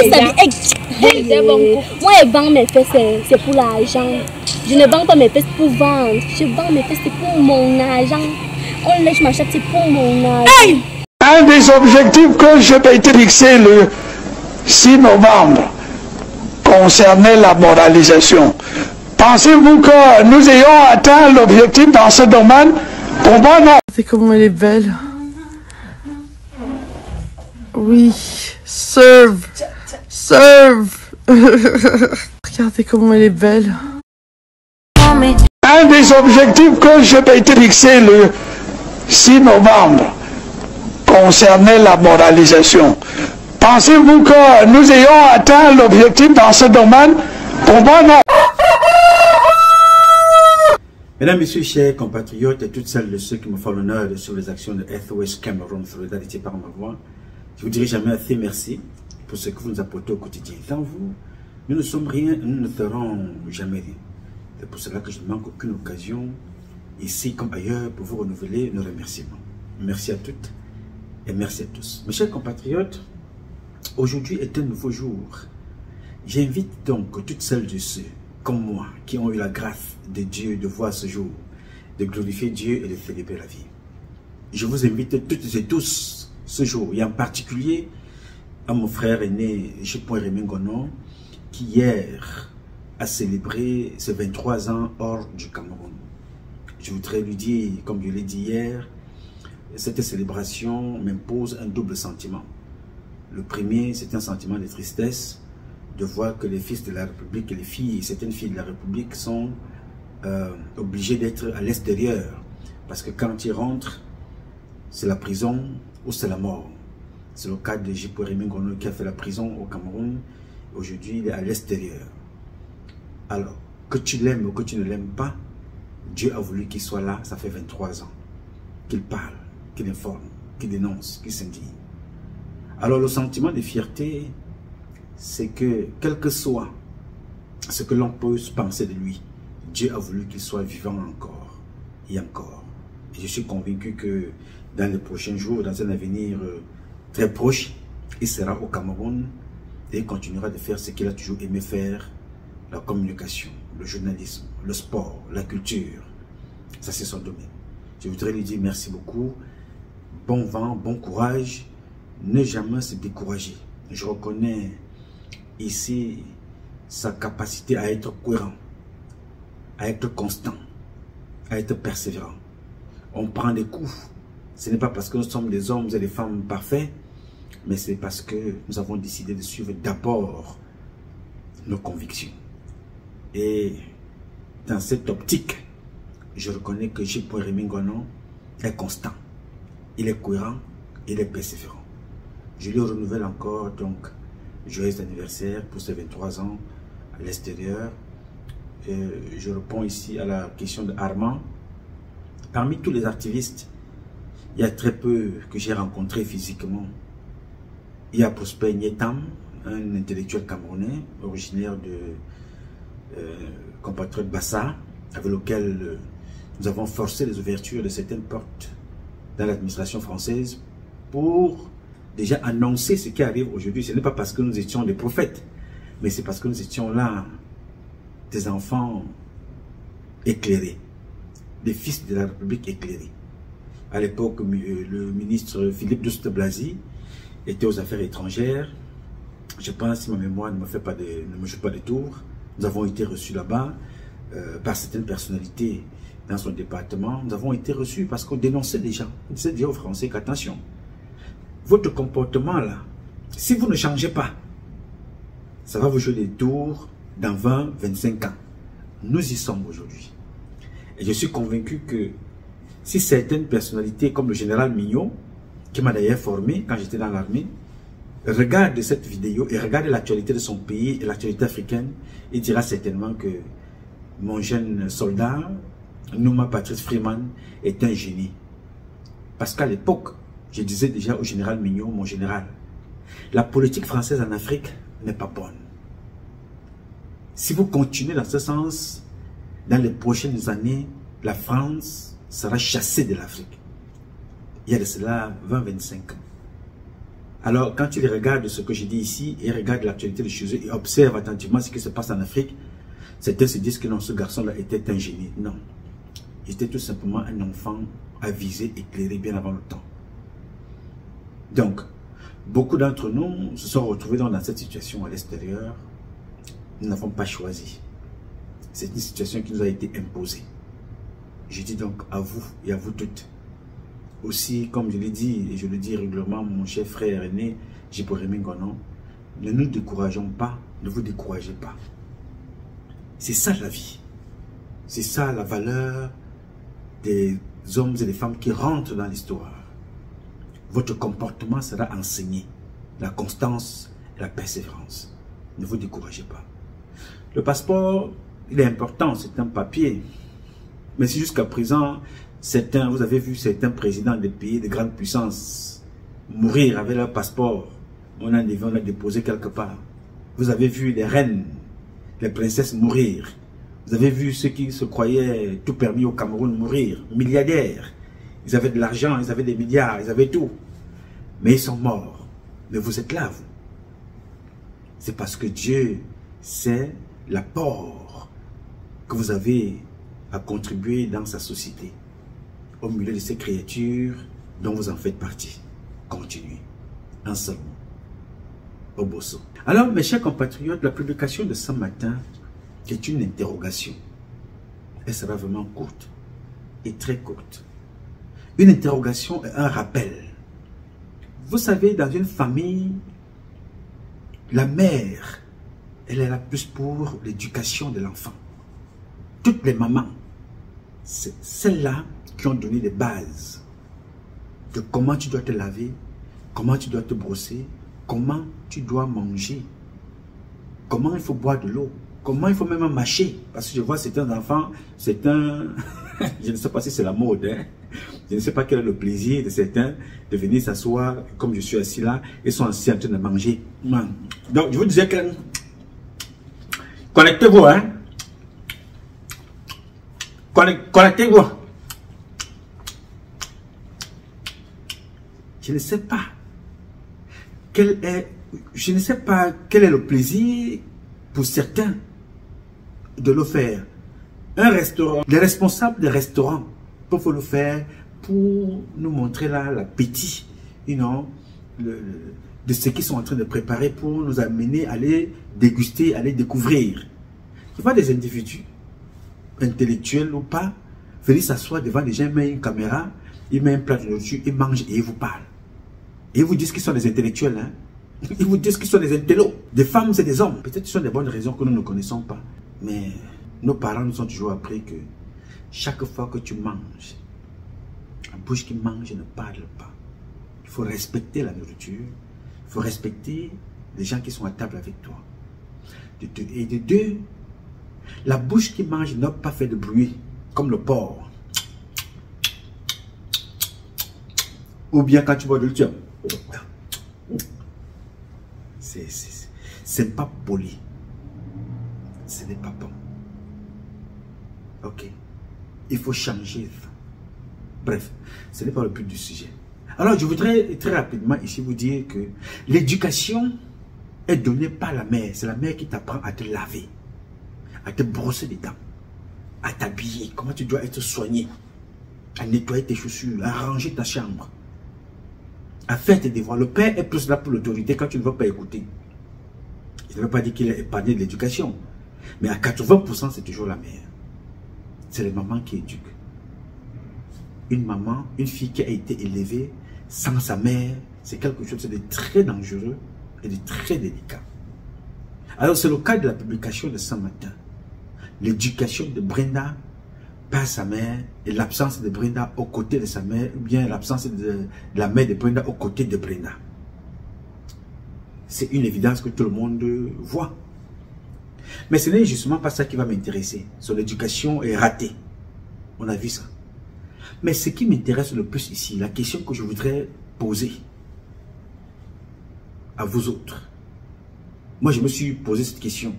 Moi, je vends mes fesses, c'est pour l'argent. Je ne vends pas mes fesses pour vendre. Je vends mes fesses, c'est pour mon argent. On lèche ma chatte, c'est pour mon argent. Hey! Un des objectifs que je m'étais fixé le 6 novembre concernait la moralisation. Pensez-vous que nous ayons atteint l'objectif dans ce domaine? Pour moi, non. Regardez comment elle est belle. Oui, serve. Regardez comment elle est belle. Un des objectifs que je m'étais fixé le 6 novembre concernait la moralisation. Pensez-vous que nous ayons atteint l'objectif dans ce domaine? Pour moi, non. Mesdames, Messieurs, chers compatriotes et toutes celles de ceux qui me font l'honneur de suivre les actions de SOS Cameroun Solidarité par ma voix, je vous dirai jamais assez merci pour ce que vous nous apportez au quotidien. Sans vous, nous ne sommes rien, nous ne ferons jamais rien. C'est pour cela que je ne manque aucune occasion, ici comme ailleurs, pour vous renouveler nos remerciements. Merci à toutes et merci à tous. Mes chers compatriotes, aujourd'hui est un nouveau jour. J'invite donc toutes celles de ceux, comme moi, qui ont eu la grâce de Dieu de voir ce jour, de glorifier Dieu et de célébrer la vie. Je vous invite toutes et tous ce jour, et en particulier à mon frère aîné, J.Rémy Ngono, qui hier a célébré ses 23 ans hors du Cameroun. Je voudrais lui dire, comme je l'ai dit hier, cette célébration m'impose un double sentiment. Le premier, c'est un sentiment de tristesse, de voir que les fils de la République et les filles, certaines filles de la République sont obligées d'être à l'extérieur. Parce que quand ils rentrent, c'est la prison ou c'est la mort. C'est le cas de J.Rémy Ngono qui a fait la prison au Cameroun. Aujourd'hui, il est à l'extérieur. Alors, que tu l'aimes ou que tu ne l'aimes pas, Dieu a voulu qu'il soit là, ça fait 23 ans. Qu'il parle, qu'il informe, qu'il dénonce, qu'il s'indigne. Alors, le sentiment de fierté, c'est que, quel que soit ce que l'on peut penser de lui, Dieu a voulu qu'il soit vivant encore et encore. Et je suis convaincu que dans les prochains jours, dans un avenir très proche, il sera au Cameroun et il continuera de faire ce qu'il a toujours aimé faire, la communication, le journalisme, le sport, la culture. Ça, c'est son domaine. Je voudrais lui dire merci beaucoup, bon vent, bon courage, ne jamais se décourager. Je reconnais ici sa capacité à être cohérent, à être constant, à être persévérant. On prend des coups. Ce n'est pas parce que nous sommes des hommes et des femmes parfaits, mais c'est parce que nous avons décidé de suivre d'abord nos convictions. Et dans cette optique, je reconnais que J.Rémy Ngono est constant. Il est cohérent, il est persévérant. Je lui renouvelle encore donc joyeux anniversaire pour ses 23 ans à l'extérieur. Je réponds ici à la question de Armand. Parmi tous les activistes, il y a très peu que j'ai rencontrés physiquement. Il y a Prosper Nyetam, un intellectuel camerounais, originaire de compatriote Bassa, avec lequel nous avons forcé les ouvertures de certaines portes dans l'administration française pour déjà annoncer ce qui arrive aujourd'hui. Ce n'est pas parce que nous étions des prophètes, mais c'est parce que nous étions là, des enfants éclairés, des fils de la République éclairés. À l'époque, le ministre Philippe Douste-Blazy était aux affaires étrangères. Je pense, si ma mémoire ne me joue pas de tour, nous avons été reçus là-bas par certaines personnalités dans son département. Nous avons été reçus parce qu'on dénonçait des gens. On disait aux Français qu'attention, votre comportement là, si vous ne changez pas, ça va vous jouer des tours dans 20, 25 ans. Nous y sommes aujourd'hui. Et je suis convaincu que si certaines personnalités comme le général Mignot, qui m'a d'ailleurs formé quand j'étais dans l'armée, regarde cette vidéo et regarde l'actualité de son pays et l'actualité africaine, il dira certainement que mon jeune soldat, Nouma Patrice Freeman, est un génie. Parce qu'à l'époque, je disais déjà au général Mignot, mon général, la politique française en Afrique n'est pas bonne. Si vous continuez dans ce sens, dans les prochaines années, la France sera chassée de l'Afrique. Il y a de cela 20-25 ans. Alors, quand il regarde ce que je dis ici, et regarde l'actualité de chez eux, et observe attentivement ce qui se passe en Afrique, certains se disent que non, ce garçon-là était un génie. Non. Il était tout simplement un enfant avisé, éclairé bien avant le temps. Donc, beaucoup d'entre nous se sont retrouvés dans cette situation à l'extérieur. Nous n'avons pas choisi. C'est une situation qui nous a été imposée. Je dis donc à vous et à vous toutes. Aussi, comme je l'ai dit, et je le dis régulièrement, mon cher frère aîné, Jiporemi Ngonon, ne nous décourageons pas, ne vous découragez pas. C'est ça la vie. C'est ça la valeur des hommes et des femmes qui rentrent dans l'histoire. Votre comportement sera enseigné. La constance et la persévérance. Ne vous découragez pas. Le passeport, il est important, c'est un papier. Mais si jusqu'à présent, vous avez vu certains présidents des pays de grande puissance mourir avec leur passeport, on a déposé quelque part. Vous avez vu les reines, les princesses mourir. Vous avez vu ceux qui se croyaient tout permis au Cameroun mourir, milliardaires. Ils avaient de l'argent, ils avaient des milliards, ils avaient tout. Mais ils sont morts. Mais vous êtes là, vous. C'est parce que Dieu sait l'apport que vous avez à contribuer dans sa société, au milieu de ces créatures dont vous en faites partie. Continuez. Un seul mot. Au bosso. Alors, mes chers compatriotes, la publication de ce matin est une interrogation. Elle sera vraiment courte et très courte. Une interrogation et un rappel. Vous savez, dans une famille, la mère, elle est là plus pour l'éducation de l'enfant. Toutes les mamans, c'est celles-là qui ont donné les bases de comment tu dois te laver, comment tu dois te brosser, comment tu dois manger, comment il faut boire de l'eau, comment il faut même mâcher. Parce que je vois certains enfants, je ne sais pas si c'est la mode, hein? Je ne sais pas quel est le plaisir de certains de venir s'asseoir comme je suis assis là, et sont assis en train de manger. Donc je vous disais que connectez-vous, hein? Connectez-vous. Je ne sais pas quel est le plaisir pour certains de le faire. Un restaurant, les responsables des restaurants peuvent le faire pour nous montrer là l'appétit, de ce qu'ils sont en train de préparer pour nous amener à aller déguster, à aller découvrir. Tu vois des individus, intellectuels ou pas, venir s'asseoir devant les gens, ils mettent une caméra, ils mettent un plat de nourriture, ils mangent et ils vous parlent. Et ils vous disent qu'ils sont des intellectuels, hein? Ils vous disent qu'ils sont des intellos, des femmes et des hommes. Peut-être que ce sont des bonnes raisons que nous ne connaissons pas. Mais nos parents nous ont toujours appris que chaque fois que tu manges, la bouche qui mange ne parle pas. Il faut respecter la nourriture, il faut respecter les gens qui sont à table avec toi. Et de deux, la bouche qui mange n'a pas fait de bruit, comme le porc. Ou bien quand tu bois de l'eau, c'est pas poli. Ce n'est pas bon. Ok. Il faut changer. Bref, ce n'est pas le but du sujet. Alors, je voudrais très rapidement ici vous dire que l'éducation est donnée par la mère. C'est la mère qui t'apprend à te laver, à te brosser les dents, à t'habiller, comment tu dois être soigné, à nettoyer tes chaussures, à ranger ta chambre, à faire tes devoirs. Le père est plus là pour l'autorité quand tu ne veux pas écouter. Je ne veux pas dire qu'il est épargné de l'éducation, mais à 80%, c'est toujours la mère. C'est les mamans qui éduquent. Une maman, une fille qui a été élevée sans sa mère, c'est quelque chose de très dangereux et de très délicat. Alors, c'est le cas de la publication de ce matin. L'éducation de Brenda par sa mère et l'absence de Brenda aux côtés de sa mère, ou bien l'absence de la mère de Brenda aux côtés de Brenda. C'est une évidence que tout le monde voit. Mais ce n'est justement pas ça qui va m'intéresser. Son éducation est ratée. On a vu ça. Mais ce qui m'intéresse le plus ici, la question que je voudrais poser à vous autres. Moi, je me suis posé cette question.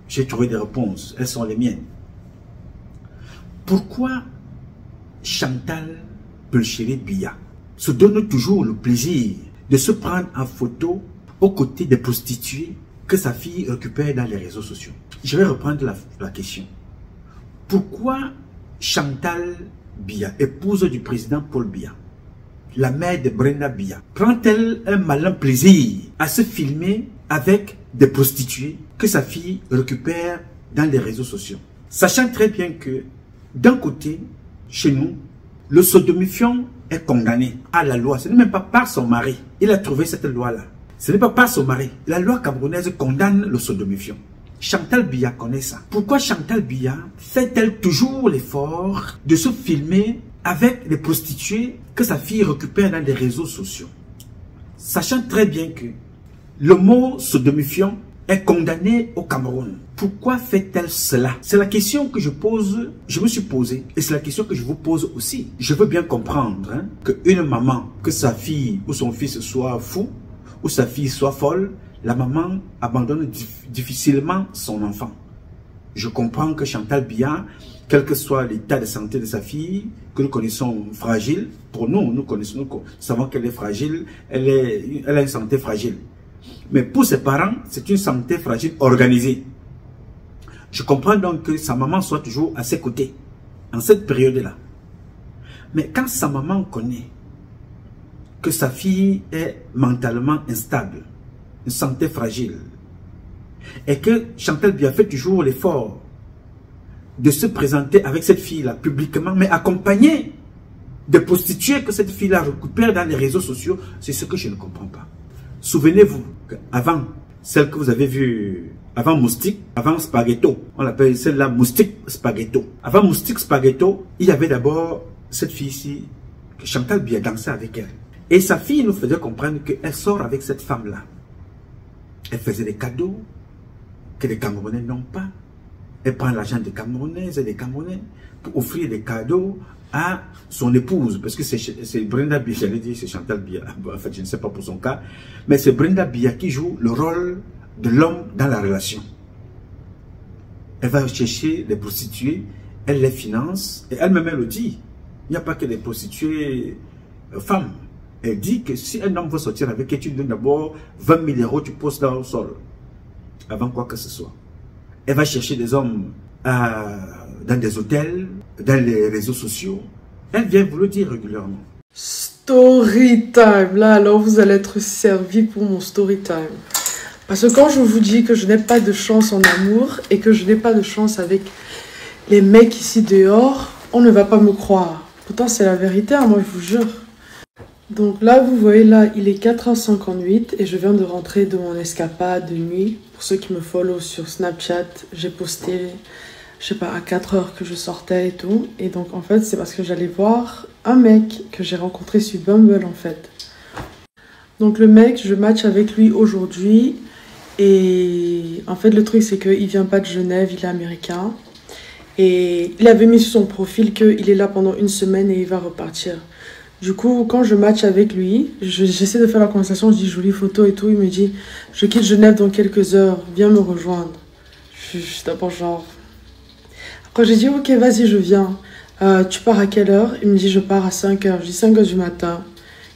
J'ai trouvé des réponses. Elles sont les miennes. Pourquoi Chantal Pelchere Biya se donne toujours le plaisir de se prendre en photo aux côtés des prostituées que sa fille récupère dans les réseaux sociaux. Je vais reprendre la question. Pourquoi Chantal Biya, épouse du président Paul Biya, la mère de Brenda Biya, prend-elle un malin plaisir à se filmer avec des prostituées que sa fille récupère dans les réseaux sociaux? Sachant très bien que, d'un côté, chez nous, le sodomifiant est condamné à la loi. Ce n'est même pas par son mari. Il a trouvé cette loi-là. Ce n'est pas par son mari. La loi camerounaise condamne le sodomifiant. Chantal Biya connaît ça. Pourquoi Chantal Biya fait-elle toujours l'effort de se filmer avec les prostituées que sa fille récupère dans les réseaux sociaux? Sachant très bien que le mot sodomifiant est condamné au Cameroun. Pourquoi fait-elle cela? C'est la question que je me suis posée et c'est la question que je vous pose aussi. Je veux bien comprendre qu'une maman, que sa fille ou son fils soit fou ou sa fille soit folle, la maman abandonne difficilement son enfant. Je comprends que Chantal Biya, quel que soit l'état de santé de sa fille, que nous connaissons fragile, pour nous, nous savons qu'elle est fragile, elle a une santé fragile. Mais pour ses parents, c'est une santé fragile organisée. Je comprends donc que sa maman soit toujours à ses côtés, en cette période-là. Mais quand sa maman connaît que sa fille est mentalement instable, une santé fragile, et que Chantal Biya fait toujours l'effort de se présenter avec cette fille-là publiquement, mais accompagnée de prostituées que cette fille-là récupère dans les réseaux sociaux, c'est ce que je ne comprends pas. Souvenez-vous qu'avant, celle que vous avez vue, avant Moustique, avant Spaghetto, on l'appelle celle-là Moustique Spaghetto. Avant Moustique Spaghetto, il y avait d'abord cette fille-ci, que Chantal Biya dansait avec elle. Et sa fille nous faisait comprendre qu'elle sort avec cette femme-là. Elle faisait des cadeaux que les Camerounais n'ont pas. Elle prend l'argent des Camerounaises et des Camerounais pour offrir des cadeaux à son épouse. Parce que c'est Brenda Biya, j'allais dire c'est Chantal Biya. En fait, je ne sais pas pour son cas. Mais c'est Brenda Biya qui joue le rôle de l'homme dans la relation. Elle va chercher les prostituées, elle les finance. Et elle-même, elle le dit. Il n'y a pas que des prostituées femmes. Elle dit que si un homme veut sortir avec elle, tu donnes d'abord 20 000 €, tu poses là au sol. Avant quoi que ce soit. Elle va chercher des hommes dans des hôtels, dans les réseaux sociaux. Elle vient vous le dire régulièrement. Story time. Là, alors vous allez être servi pour mon story time. Parce que quand je vous dis que je n'ai pas de chance en amour et que je n'ai pas de chance avec les mecs ici dehors, on ne va pas me croire. Pourtant, c'est la vérité, hein, moi, je vous jure. Donc là, vous voyez, là, il est 4h58 et je viens de rentrer de mon escapade de nuit. Pour ceux qui me follow sur Snapchat, j'ai posté, je sais pas, à 4h que je sortais et tout. Et donc, en fait, c'est parce que j'allais voir un mec que j'ai rencontré sur Bumble, en fait. Donc, le mec, je match avec lui aujourd'hui. Et en fait, le truc, c'est qu'il vient pas de Genève, il est américain. Et il avait mis sur son profil qu'il est là pendant une semaine et il va repartir. Du coup, quand je match avec lui, j'essaie de faire la conversation, je dis jolie photo et tout. Il me dit, je quitte Genève dans quelques heures, viens me rejoindre. Je suis d'abord genre... Après, j'ai dit, ok, vas-y, je viens. Tu pars à quelle heure? Il me dit, je pars à 5h. Je dis 5h du matin.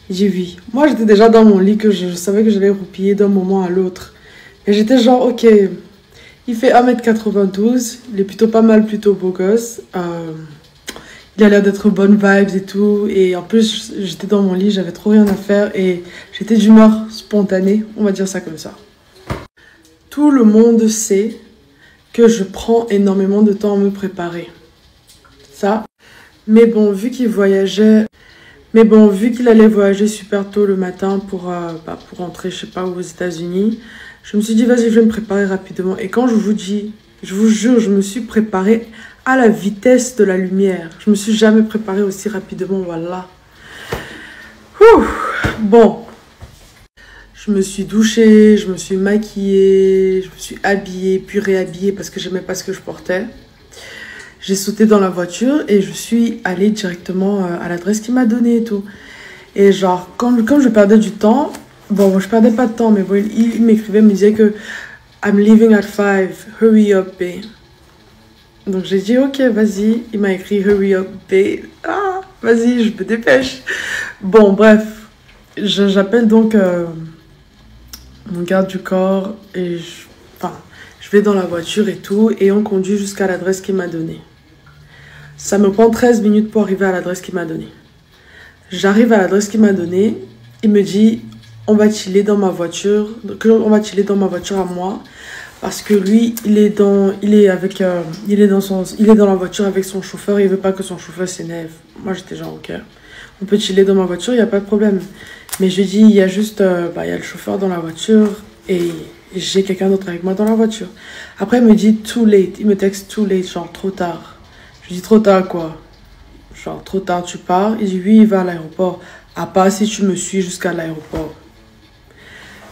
Il dit oui. Moi, j'étais déjà dans mon lit, que je savais que j'allais roupiller d'un moment à l'autre. Et j'étais genre, ok, il fait 1m92, il est plutôt pas mal, plutôt beau gosse. Il a l'air d'être bonne vibes et tout. Et en plus, j'étais dans mon lit, j'avais trop rien à faire. Et j'étais d'humeur spontanée, on va dire ça comme ça. Tout le monde sait que je prends énormément de temps à me préparer. Ça. Mais bon, vu qu'il voyageait... Mais bon, vu qu'il allait voyager super tôt le matin pour rentrer, je sais pas, aux États-Unis, je me suis dit, vas-y, je vais me préparer rapidement. Et quand je vous dis, je vous jure, je me suis préparée à la vitesse de la lumière. Je me suis jamais préparée aussi rapidement, voilà. Ouh, bon. Je me suis douchée, je me suis maquillée, je me suis habillée, puis réhabillée parce que j'aimais pas ce que je portais. J'ai sauté dans la voiture et je suis allée directement à l'adresse qu'il m'a donnée et tout. Et genre, comme je perdais du temps, bon, je perdais pas de temps, mais bon, il m'écrivait, il me disait que I'm leaving at 5, hurry up, babe. Donc j'ai dit, ok, vas-y. Il m'a écrit, hurry up, babe. Ah, vas-y, je me dépêche. Bon, bref. j'appelle donc mon garde du corps et je vais dans la voiture et tout et on conduit jusqu'à l'adresse qu'il m'a donnée. Ça me prend 13 minutes pour arriver à l'adresse qu'il m'a donnée. J'arrive à l'adresse qu'il m'a donnée, il me dit on va chiller dans ma voiture, à moi parce que lui il est dans la voiture avec son chauffeur, il veut pas que son chauffeur s'énerve. Moi j'étais genre ok, on peut chiller dans ma voiture, il n'y a pas de problème. Mais je dis il y a juste il y a le chauffeur dans la voiture et j'ai quelqu'un d'autre avec moi dans la voiture. Après il me dit too late, il me texte too late, genre trop tard. Je dis trop tard quoi? Genre trop tard tu pars? Il dit oui il va à l'aéroport, à part si tu me suis jusqu'à l'aéroport.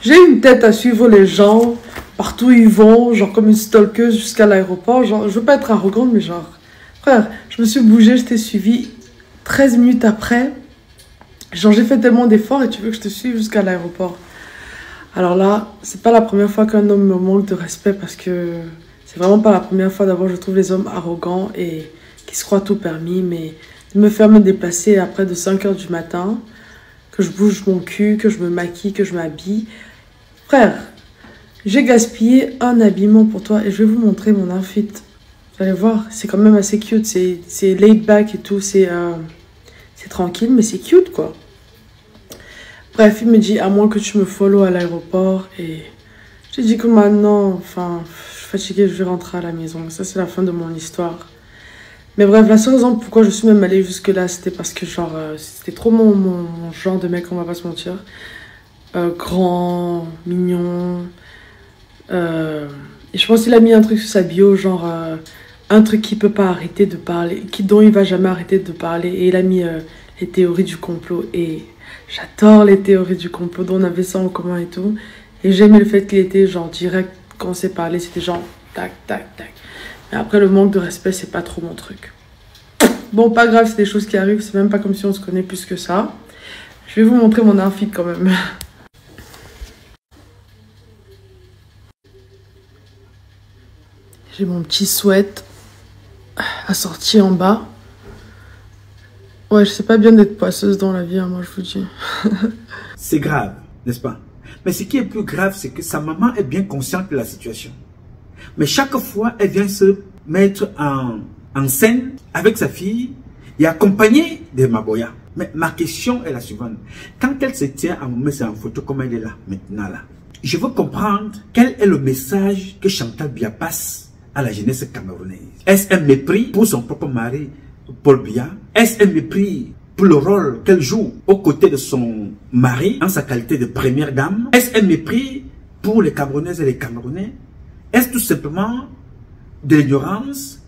J'ai une tête à suivre les gens partout où ils vont, genre comme une stalkeuse jusqu'à l'aéroport. Genre, je veux pas être arrogante, mais genre, frère, je me suis bougée, je t'ai suivi. 13 minutes après, genre j'ai fait tellement d'efforts et tu veux que je te suive jusqu'à l'aéroport. Alors là, c'est pas la première fois qu'un homme me manque de respect parce que c'est vraiment pas la première fois. D'abord, je trouve les hommes arrogants et qui se croient tout permis, mais de me faire me déplacer après de 5 h du matin, que je bouge mon cul, que je me maquille, que je m'habille. Frère, j'ai gaspillé un habillement pour toi et je vais vous montrer mon outfit. Vous allez voir, c'est quand même assez cute. C'est laid back et tout. C'est tranquille, mais c'est cute, quoi. Bref, il me dit, à moins que tu me follow à l'aéroport. Et j'ai dit que maintenant, enfin, je suis fatiguée, je vais rentrer à la maison. Ça, c'est la fin de mon histoire. Mais bref, la seule raison pourquoi je suis même allée jusque-là, c'était parce que, genre, c'était trop mon genre de mec, on va pas se mentir. Grand, mignon. Et je pense qu'il a mis un truc sur sa bio, genre un truc qui peut pas arrêter de parler, dont il va jamais arrêter de parler. Et il a mis les théories du complot. Et j'adore les théories du complot, dont on avait ça en commun et tout. Et j'aimais le fait qu'il était genre direct quand on s'est parlé, c'était genre tac, tac, tac. Mais après, le manque de respect, c'est pas trop mon truc. Bon, pas grave, c'est des choses qui arrivent, c'est même pas comme si on se connaît plus que ça. Je vais vous montrer mon outfit quand même. J'ai mon petit sweat assorti en bas. Ouais, je sais pas bien d'être poisseuse dans la vie, hein, moi je vous dis. C'est grave, n'est-ce pas? Mais ce qui est plus grave, c'est que sa maman est bien consciente de la situation. Mais chaque fois, elle vient se mettre en scène avec sa fille et accompagnée de Maboya. Mais ma question est la suivante. Quand elle se tient à me mettre en photo comme elle est là, maintenant là, je veux comprendre quel est le message que Chantal Biya passe à la jeunesse camerounaise. Est-ce un mépris pour son propre mari, Paul Biya? Est-ce un mépris pour le rôle qu'elle joue aux côtés de son mari en sa qualité de première dame? Est-ce un mépris pour les Camerounaises et les Camerounais? Est-ce tout simplement de l'ignorance?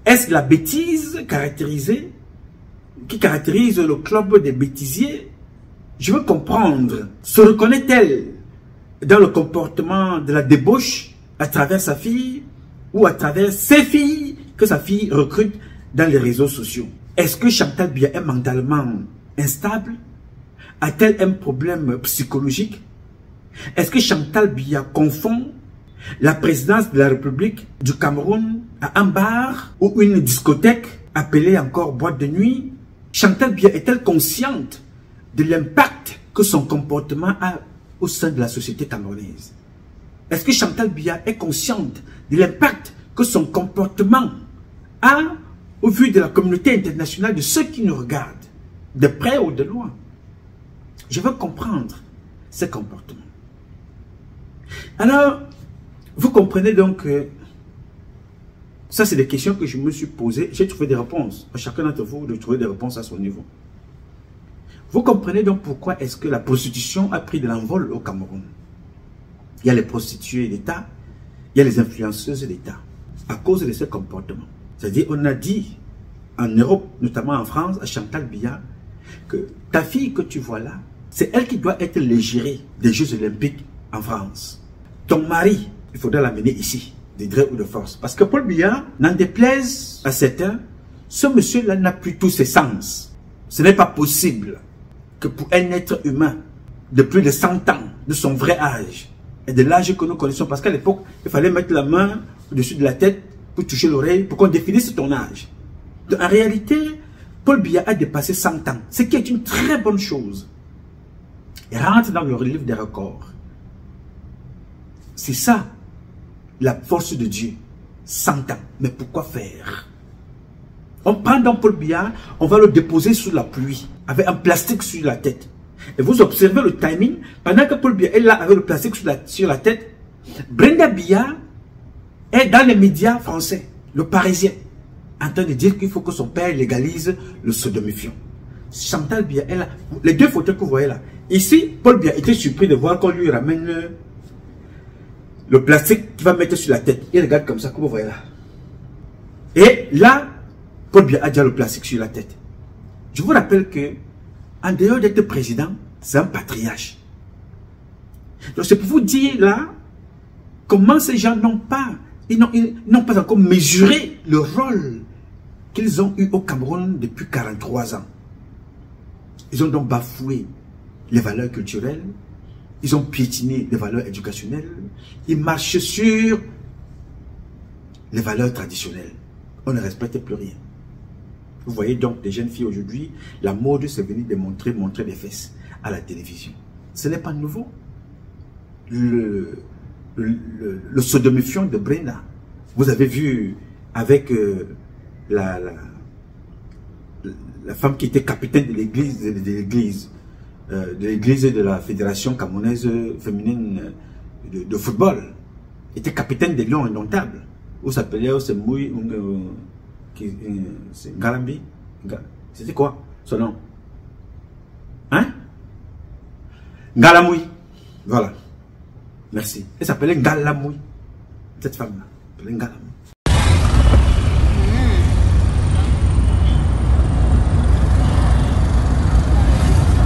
Est-ce la bêtise qui caractérise le club des bêtisiers? Je veux comprendre. Se reconnaît-elle dans le comportement de la débauche à travers sa fille ou à travers ses filles que sa fille recrute dans les réseaux sociaux? Est-ce que Chantal Biya est mentalement instable? A-t-elle un problème psychologique? Est-ce que Chantal Biya confond la présidence de la République du Cameroun à un bar ou une discothèque appelée encore boîte de nuit? Chantal Biya est-elle consciente de l'impact que son comportement a au sein de la société camerounaise? Est-ce que Chantal Biya est consciente de l'impact que son comportement a au vu de la communauté internationale, de ceux qui nous regardent, de près ou de loin? Je veux comprendre ces comportements. Alors, vous comprenez donc que ça, c'est des questions que je me suis posées. J'ai trouvé des réponses. À chacun d'entre vous de trouver des réponses à son niveau. Vous comprenez donc pourquoi est-ce que la prostitution a pris de l'envol au Cameroun. Il y a les prostituées d'État, il y a les influenceuses d'État, à cause de ces comportements. C'est-à-dire, on a dit en Europe, notamment en France, à Chantal Biya, que ta fille que tu vois là, c'est elle qui doit être l'égérie des Jeux Olympiques en France. Ton mari, il faudra l'amener ici, de gré ou de force. Parce que Paul Biya, n'en déplaise à certains, ce monsieur-là n'a plus tous ses sens. Ce n'est pas possible que pour un être humain de plus de 100 ans, de son vrai âge, et de l'âge que nous connaissons, parce qu'à l'époque, il fallait mettre la main au-dessus de la tête pour toucher l'oreille, pour qu'on définisse ton âge. Donc, en réalité, Paul Biya a dépassé 100 ans, ce qui est une très bonne chose. et rentre dans le livre des records. C'est ça, la force de Dieu. 100 ans. Mais pourquoi faire? On prend donc Paul Biya, on va le déposer sous la pluie, avec un plastique sur la tête. Et vous observez le timing, pendant que Paul Biya est là avec le plastique sur la tête, Brenda Biya est dans les médias français, le Parisien, en train de dire qu'il faut que son père légalise le sodomifiant. Chantal Biya est là. Les deux photos que vous voyez là. Ici, Paul Biya était surpris de voir qu'on lui ramène le plastique qu'il va mettre sur la tête. Il regarde comme ça, comme vous voyez là. Et là, Paul Biya a déjà le plastique sur la tête. Je vous rappelle que, en dehors d'être président, c'est un patriarche. Donc c'est pour vous dire là, comment ces gens n'ont pas, ils n'ont pas encore mesuré le rôle qu'ils ont eu au Cameroun depuis 43 ans. Ils ont donc bafoué les valeurs culturelles, ils ont piétiné les valeurs éducationnelles, ils marchent sur les valeurs traditionnelles. On ne respecte plus rien. Vous voyez donc des jeunes filles aujourd'hui, la mode c'est venir montrer des fesses à la télévision. Ce n'est pas nouveau. Le sodomifiant de Brenda, vous avez vu avec la femme qui était capitaine de l'église de la Fédération camerounaise féminine de football, était capitaine des Lions indomptables. Où s'appelait c'est Ngalambi. C'était quoi son nom? Hein? Ngalamoui. Voilà. Merci. Elle s'appelait Ngalamoui. Cette femme-là. Elle s'appelait Ngalamoui.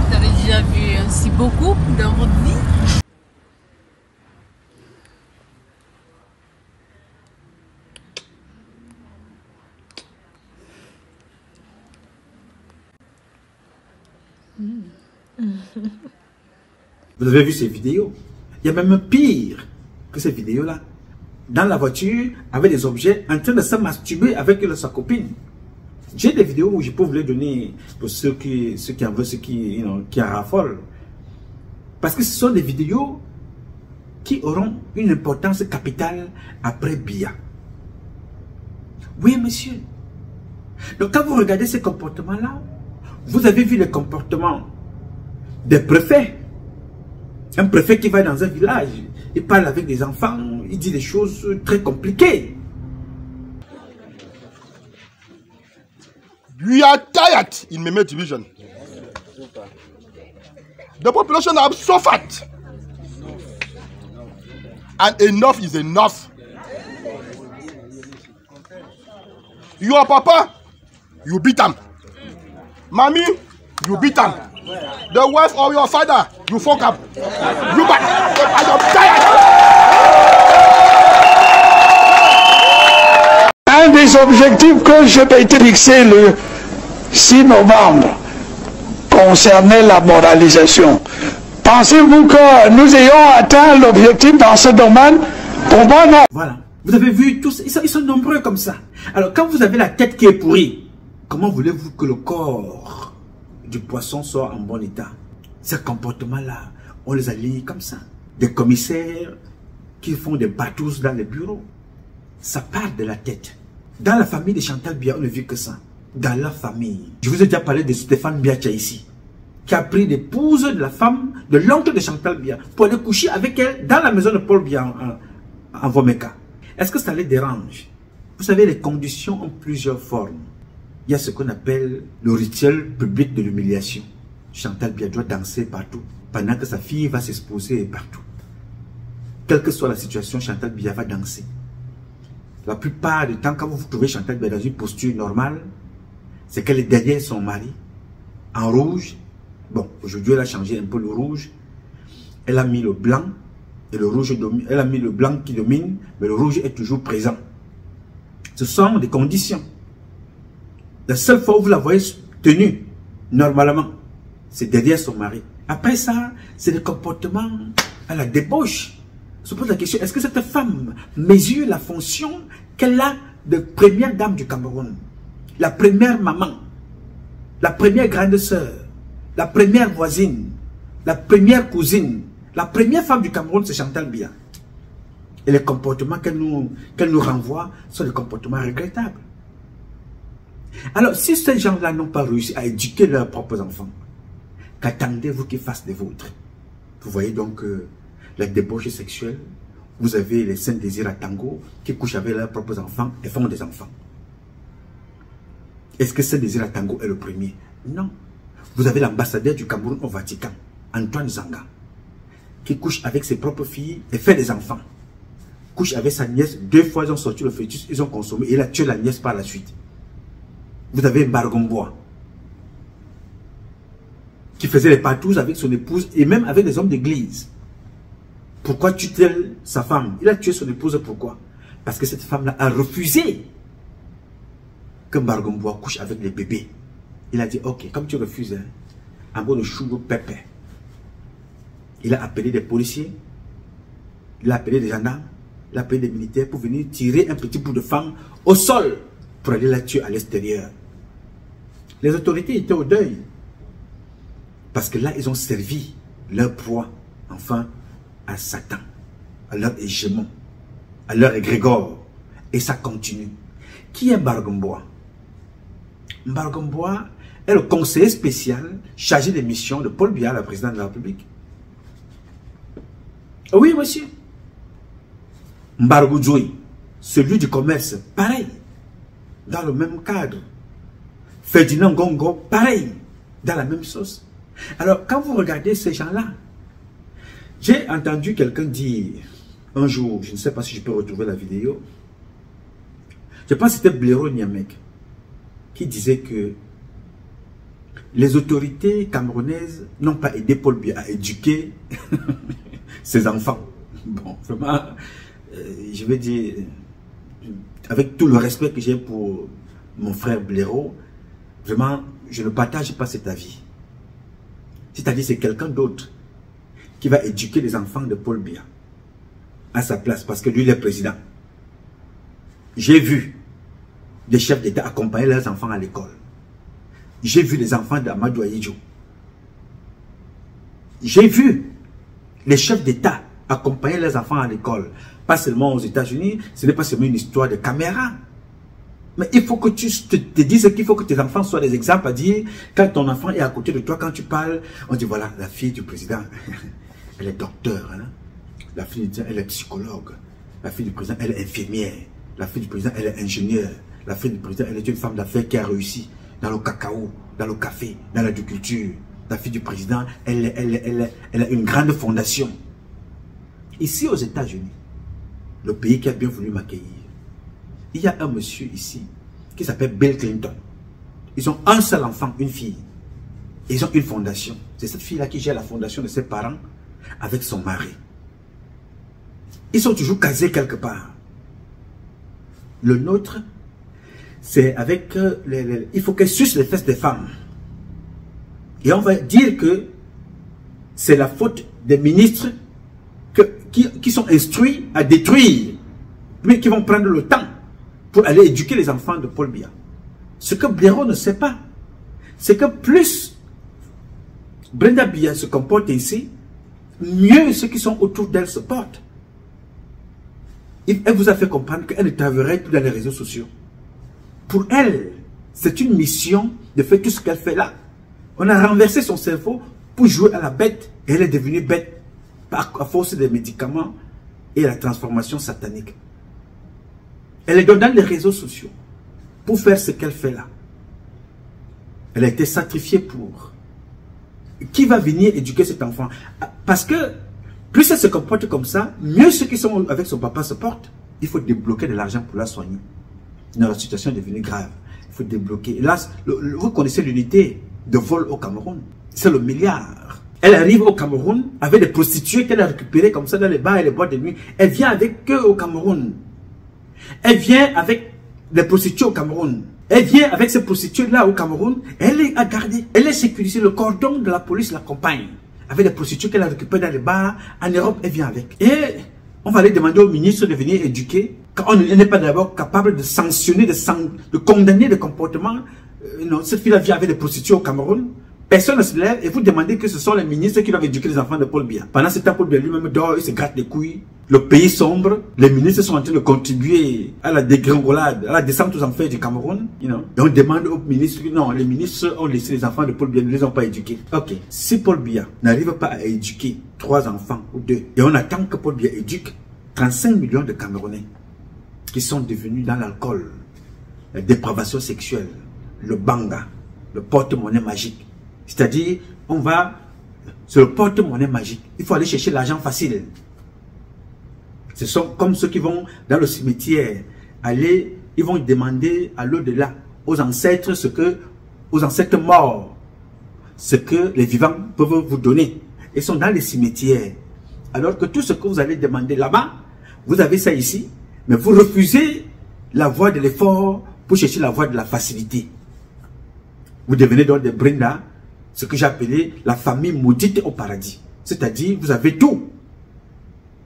Vous avez déjà vu ainsi beaucoup dans votre vie? Vous avez vu ces vidéos? Il y a même pire que ces vidéos-là. Dans la voiture, avec des objets, en train de se masturber avec sa copine. J'ai des vidéos où je peux vous les donner pour ceux qui en veulent, ceux qui en raffolent. Parce que ce sont des vidéos qui auront une importance capitale après Biya. Oui, monsieur. Donc quand vous regardez ces comportements-là, vous avez vu les comportements des préfets. Un préfet qui va dans un village, il parle avec des enfants, il dit des choses très compliquées. We are tired in Meme division. The population are so fat. And enough is enough. Your papa, you beat him. Mommy, you beat him. The wife of your father, you fuck up. You back. I am tired. Un des objectifs que je m'étais fixé le 6 novembre concernait la moralisation. Pensez-vous que nous ayons atteint l'objectif dans ce domaine? Pour moi, non. Voilà. Vous avez vu tous, ils sont nombreux comme ça. Alors, quand vous avez la tête qui est pourrie, comment voulez-vous que le corps du poisson soit en bon état? Ces comportements-là, on les aligne comme ça. Des commissaires qui font des batous dans les bureaux. Ça part de la tête. Dans la famille de Chantal Biya, on ne vit que ça. Dans la famille. Je vous ai déjà parlé de Stéphane Biacha ici, qui a pris l'épouse de la femme de l'oncle de Chantal Biya pour aller coucher avec elle dans la maison de Paul Biya en Vomeka. Est-ce que ça les dérange? Vous savez, les conditions ont plusieurs formes. Il y a ce qu'on appelle le rituel public de l'humiliation. Chantal Biya doit danser partout, pendant que sa fille va s'exposer partout. Quelle que soit la situation, Chantal Biya va danser. La plupart du temps, quand vous trouvez Chantal Biya dans une posture normale, c'est qu'elle est derrière son mari, en rouge. Bon, aujourd'hui, elle a changé un peu le rouge. Elle a mis le blanc, et le rouge domine. Elle a mis le blanc qui domine, mais le rouge est toujours présent. Ce sont des conditions. La seule fois où vous la voyez tenue, normalement, c'est derrière son mari. Après ça, c'est des comportements à la débauche. On se pose la question, est-ce que cette femme mesure la fonction qu'elle a de première dame du Cameroun? La première maman, la première grande sœur, la première voisine. la première cousine, la première femme du Cameroun, c'est Chantal Biya. Et les comportements qu'elle nous renvoie sont des comportements regrettables. Alors, si ces gens-là n'ont pas réussi à éduquer leurs propres enfants, qu'attendez-vous qu'ils fassent des vôtres? Vous voyez donc la débauche sexuelle. Vous avez les saints désirs à tango qui couchent avec leurs propres enfants et font des enfants. Est-ce que saint désir à tango est le premier? Non. Vous avez l'ambassadeur du Cameroun au Vatican, Antoine Zanga, qui couche avec ses propres filles et fait des enfants. Couche avec sa nièce, 2 fois ils ont sorti le fœtus, ils ont consommé et il a tué la nièce par la suite. Vous avez Bargombois, qui faisait les patous avec son épouse et même avec des hommes d'église. Pourquoi tue-t-elle sa femme? Il a tué son épouse, pourquoi? Parce que cette femme-là a refusé que Bargombois couche avec les bébés. Il a dit, ok, comme tu refuses, en gros de chou pépé. Il a appelé des policiers, il a appelé des gendarmes, il a appelé des militaires pour venir tirer un petit bout de femme au sol pour aller la tuer à l'extérieur. Les autorités étaient au deuil. Parce que là, ils ont servi leur proie, enfin, à Satan, à leur hégémon, à leur égrégore. Et ça continue. Qui est Bargombois? Bargombois est le conseiller spécial chargé des missions de Paul Biya, le président de la République. Oui, monsieur. Mbargoudjoui, celui du commerce, pareil, dans le même cadre. Ferdinand Gongo, pareil, dans la même sauce. Alors, quand vous regardez ces gens-là, j'ai entendu quelqu'un dire un jour, je ne sais pas si je peux retrouver la vidéo, je pense que c'était Blaireau Niamek, qui disait que les autorités camerounaises n'ont pas aidé Paul Biya à éduquer ses enfants. Bon, vraiment, je vais dire, avec tout le respect que j'ai pour mon frère Blaireau, vraiment, je ne partage pas cet avis. C'est-à-dire, c'est quelqu'un d'autre qui va éduquer les enfants de Paul Biya à sa place, parce que lui, il est président. J'ai vu des chefs d'État accompagner leurs enfants à l'école. J'ai vu les enfants d'Amadou Ahidjo. J'ai vu les chefs d'État accompagner leurs enfants à l'école. Pas seulement aux États-Unis, ce n'est pas seulement une histoire de caméra. Mais il faut que tu te dises qu'il faut que tes enfants soient des exemples à dire. Quand ton enfant est à côté de toi, quand tu parles, on dit voilà, la fille du président, elle est docteur. Hein? La fille du président, elle est psychologue. La fille du président, elle est infirmière. La fille du président, elle est ingénieure. La fille du président, elle est une femme d'affaires qui a réussi dans le cacao, dans le café, dans l'agriculture. La fille du président, elle a une grande fondation. Ici aux États-Unis, le pays qui a bien voulu m'accueillir, il y a un monsieur ici qui s'appelle Bill Clinton. Ils ont un seul enfant, une fille. Et ils ont une fondation. C'est cette fille-là qui gère la fondation de ses parents avec son mari. Ils sont toujours casés quelque part. Le nôtre, c'est avec... il faut qu'elle suce les fesses des femmes. Et on va dire que c'est la faute des ministres qui sont instruits à détruire, mais qui vont prendre le temps pour aller éduquer les enfants de Paul Biya. Ce que Blaireau ne sait pas, c'est que plus Brenda Biya se comporte ici, mieux ceux qui sont autour d'elle se portent. Elle vous a fait comprendre qu'elle ne travaillerait plus dans les réseaux sociaux. Pour elle, c'est une mission de faire tout ce qu'elle fait là. On a renversé son cerveau pour jouer à la bête et elle est devenue bête à force des médicaments et la transformation satanique. Elle est dans les réseaux sociaux pour faire ce qu'elle fait là. Elle a été sacrifiée pour. Qui va venir éduquer cet enfant? Parce que plus elle se comporte comme ça, mieux ceux qui sont avec son papa se portent. Il faut débloquer de l'argent pour la soigner. Non, la situation est devenue grave. Il faut débloquer. Là, vous connaissez l'unité de vol au Cameroun. C'est le milliard. Elle arrive au Cameroun avec des prostituées qu'elle a récupérées comme ça dans les bars et les boîtes de nuit. Elle vient avec eux au Cameroun. Elle vient avec des prostituées au Cameroun. Elle vient avec ces prostituées-là au Cameroun. Elle est à garder. Elle est sécurisée. Le cordon de la police l'accompagne. Avec des prostituées qu'elle a récupérées dans les bars. En Europe, elle vient avec. Et on va aller demander au ministre de venir éduquer. Quand on n'est pas d'abord capable de sanctionner, de condamner des comportements. Non, cette fille-là vient avec des prostituées au Cameroun. Personne ne se lève et vous demandez que ce sont les ministres qui doivent éduquer les enfants de Paul Biya. Pendant ce temps, Paul Biya lui-même dort, il se gratte les couilles. Le pays sombre. Les ministres sont en train de contribuer à la dégringolade, à la descente aux enfers du Cameroun. Et on demande aux ministres, non, les ministres ont laissé les enfants de Paul Biya, ne les ont pas éduqués. Ok, si Paul Biya n'arrive pas à éduquer 3 enfants ou 2, et on attend que Paul Biya éduque 35 millions de Camerounais qui sont devenus dans l'alcool, la dépravation sexuelle, le banga, le porte-monnaie magique. C'est-à-dire, on va sur le porte-monnaie magique. Il faut aller chercher l'argent facile. Ce sont comme ceux qui vont dans le cimetière, ils vont demander à l'au-delà, aux ancêtres aux ancêtres morts, ce que les vivants peuvent vous donner. Ils sont dans les cimetières. Alors que tout ce que vous allez demander là-bas, vous avez ça ici, mais vous refusez la voie de l'effort pour chercher la voie de la facilité. Vous devenez donc des brindas, ce que j'ai appelé la famille maudite au paradis. C'est-à-dire, vous avez tout,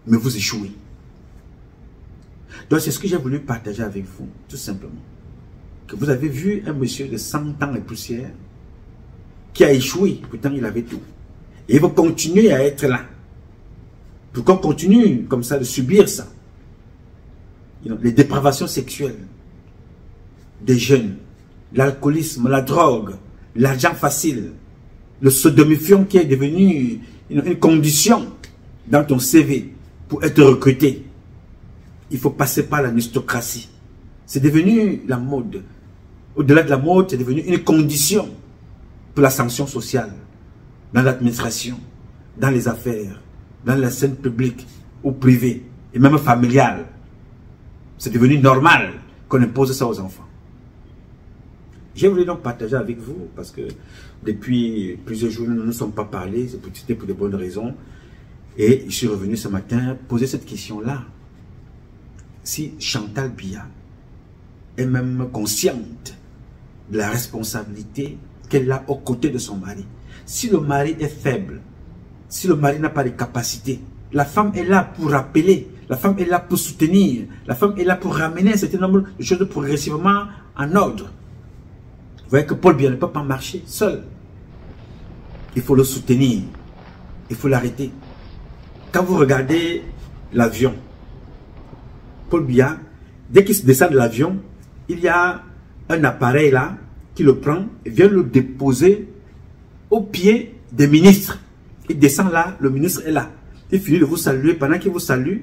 mais vous échouez. Donc, c'est ce que j'ai voulu partager avec vous, tout simplement. Que vous avez vu un monsieur de 100 ans et poussière qui a échoué, pourtant il avait tout. Et il va continuer à être là. Pourquoi on continue comme ça de subir ça? Les dépravations sexuelles des jeunes, l'alcoolisme, la drogue, l'argent facile, le sodomifiant qui est devenu une condition dans ton CV pour être recruté. Il faut passer par l'aristocratie. C'est devenu la mode. Au-delà de la mode, c'est devenu une condition pour la sanction sociale, dans l'administration, dans les affaires, dans la scène publique ou privée, et même familiale. C'est devenu normal qu'on impose ça aux enfants. J'ai voulu donc partager avec vous, parce que depuis plusieurs jours, nous ne nous sommes pas parlé, c'était pour de bonnes raisons. Et je suis revenu ce matin poser cette question-là. Si Chantal Biya est même consciente de la responsabilité qu'elle a aux côtés de son mari, si le mari est faible, si le mari n'a pas de capacité, la femme est là pour rappeler, la femme est là pour soutenir, la femme est là pour ramener un certain nombre de choses progressivement en ordre. Vous voyez que Paul Biya ne peut pas marcher seul. Il faut le soutenir, il faut l'arrêter. Quand vous regardez l'avion, Paul Biya, dès qu'il se descend de l'avion, il y a un appareil là qui le prend et vient le déposer au pied des ministres. Il descend là, le ministre est là. Il finit de vous saluer. Pendant qu'il vous salue,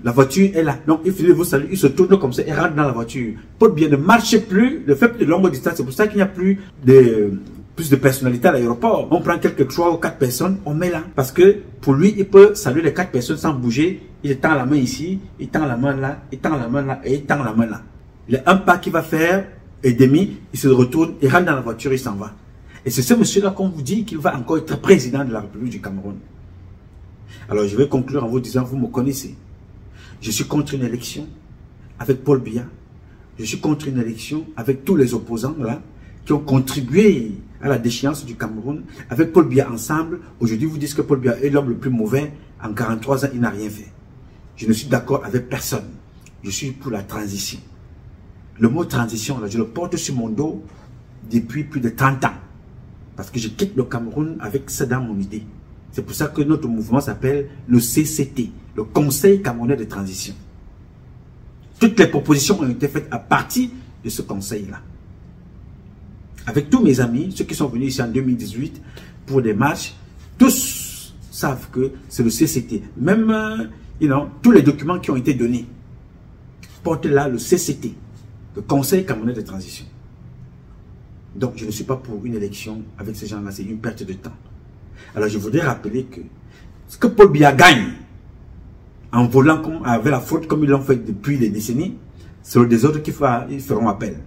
la voiture est là. Donc il finit de vous saluer, il se tourne comme ça et rentre dans la voiture. Paul Biya ne marche plus, ne fait plus de longue distance. C'est pour ça qu'il n'y a plus de personnalité à l'aéroport. On prend quelques 3 ou 4 personnes, on met là. Parce que pour lui, il peut saluer les 4 personnes sans bouger. Il tend la main ici, il tend la main là, il tend la main là et il tend la main là. Il y a un pas qu'il va faire et demi, il se retourne, il rentre dans la voiture, il s'en va. Et c'est ce monsieur-là qu'on vous dit qu'il va encore être président de la République du Cameroun. Alors je vais conclure en vous disant, vous me connaissez. Je suis contre une élection avec Paul Biya. Je suis contre une élection avec tous les opposants là qui ont contribué à la déchéance du Cameroun. Avec Paul Biya ensemble, aujourd'hui vous dites que Paul Biya est l'homme le plus mauvais. En 43 ans, il n'a rien fait. Je ne suis d'accord avec personne. Je suis pour la transition. Le mot transition, là, je le porte sur mon dos depuis plus de 30 ans. Parce que je quitte le Cameroun avec ça dans mon idée. C'est pour ça que notre mouvement s'appelle le CCT, le Conseil Camerounais de Transition. Toutes les propositions ont été faites à partir de ce conseil-là. Avec tous mes amis, ceux qui sont venus ici en 2018 pour des marches, tous savent que c'est le CCT. Même, tous les documents qui ont été donnés portent là le CCT, le Conseil Camerounais de Transition. Donc, je ne suis pas pour une élection avec ces gens-là, c'est une perte de temps. Alors, je voudrais rappeler que ce que Paul Biya gagne en volant avec la faute comme ils l'ont fait depuis des décennies, c'est des autres qui feront appel.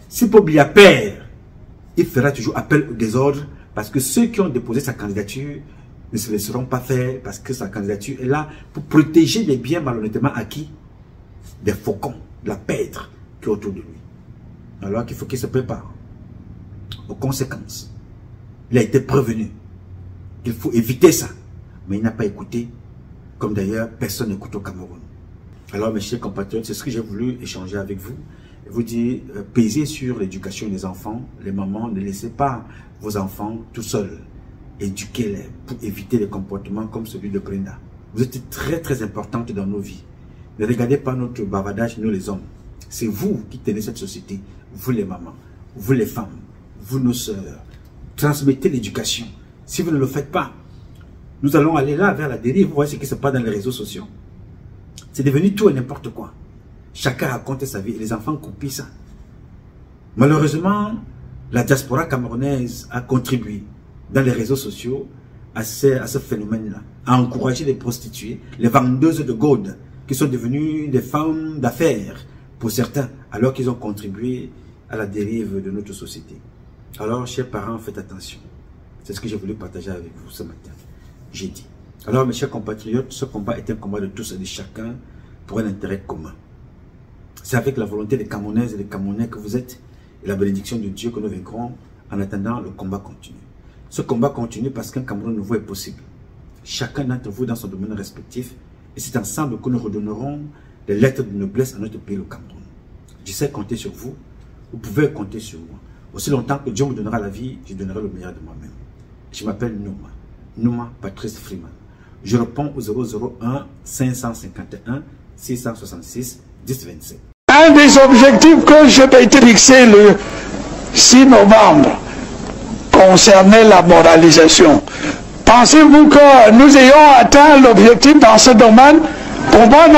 Si Paul Biya perd, il fera toujours appel au désordre parce que ceux qui ont déposé sa candidature ne se laisseront pas faire parce que sa candidature est là pour protéger les biens malhonnêtement acquis des faucons, de la pètre qui est autour de lui. Alors qu'il faut qu'il se prépare aux conséquences. Il a été prévenu qu'il faut éviter ça, mais il n'a pas écouté, comme d'ailleurs personne n'écoute au Cameroun. Alors mes chers compatriotes, c'est ce que j'ai voulu échanger avec vous. vous dit, pesez sur l'éducation des enfants. Les mamans, ne laissez pas vos enfants tout seuls. Éduquez-les pour éviter les comportements comme celui de Brenda. Vous êtes très très importante dans nos vies. Ne regardez pas notre bavardage, nous les hommes. C'est vous qui tenez cette société. Vous les mamans, vous les femmes, vous nos sœurs. Transmettez l'éducation. Si vous ne le faites pas, nous allons aller là vers la dérive. Vous voyez ce qui se passe dans les réseaux sociaux. C'est devenu tout et n'importe quoi. Chacun raconte sa vie et les enfants copient ça. Malheureusement, la diaspora camerounaise a contribué dans les réseaux sociaux à ce phénomène-là, à encourager les prostituées, les vendeuses de gold, qui sont devenues des femmes d'affaires pour certains, alors qu'ils ont contribué à la dérive de notre société. Alors, chers parents, faites attention. C'est ce que j'ai voulu partager avec vous ce matin. J'ai dit. Alors, mes chers compatriotes, ce combat est un combat de tous et de chacun pour un intérêt commun. C'est avec la volonté des Camerounaises et des Camerounais que vous êtes et la bénédiction de Dieu que nous vaincrons. En attendant, le combat continue. Ce combat continue parce qu'un Cameroun nouveau est possible. Chacun d'entre vous dans son domaine respectif. Et c'est ensemble que nous redonnerons les lettres de noblesse à notre pays, le Cameroun. Je sais compter sur vous. Vous pouvez compter sur moi. Aussi longtemps que Dieu me donnera la vie, je donnerai le meilleur de moi-même. Je m'appelle Nouma. Nouma Patrice Freeman. Je réponds au 001 551 666 1027. Un des objectifs que je m'étais fixé le 6 novembre concernait la moralisation. Pensez-vous que nous ayons atteint l'objectif dans ce domaine? Pour moi, non.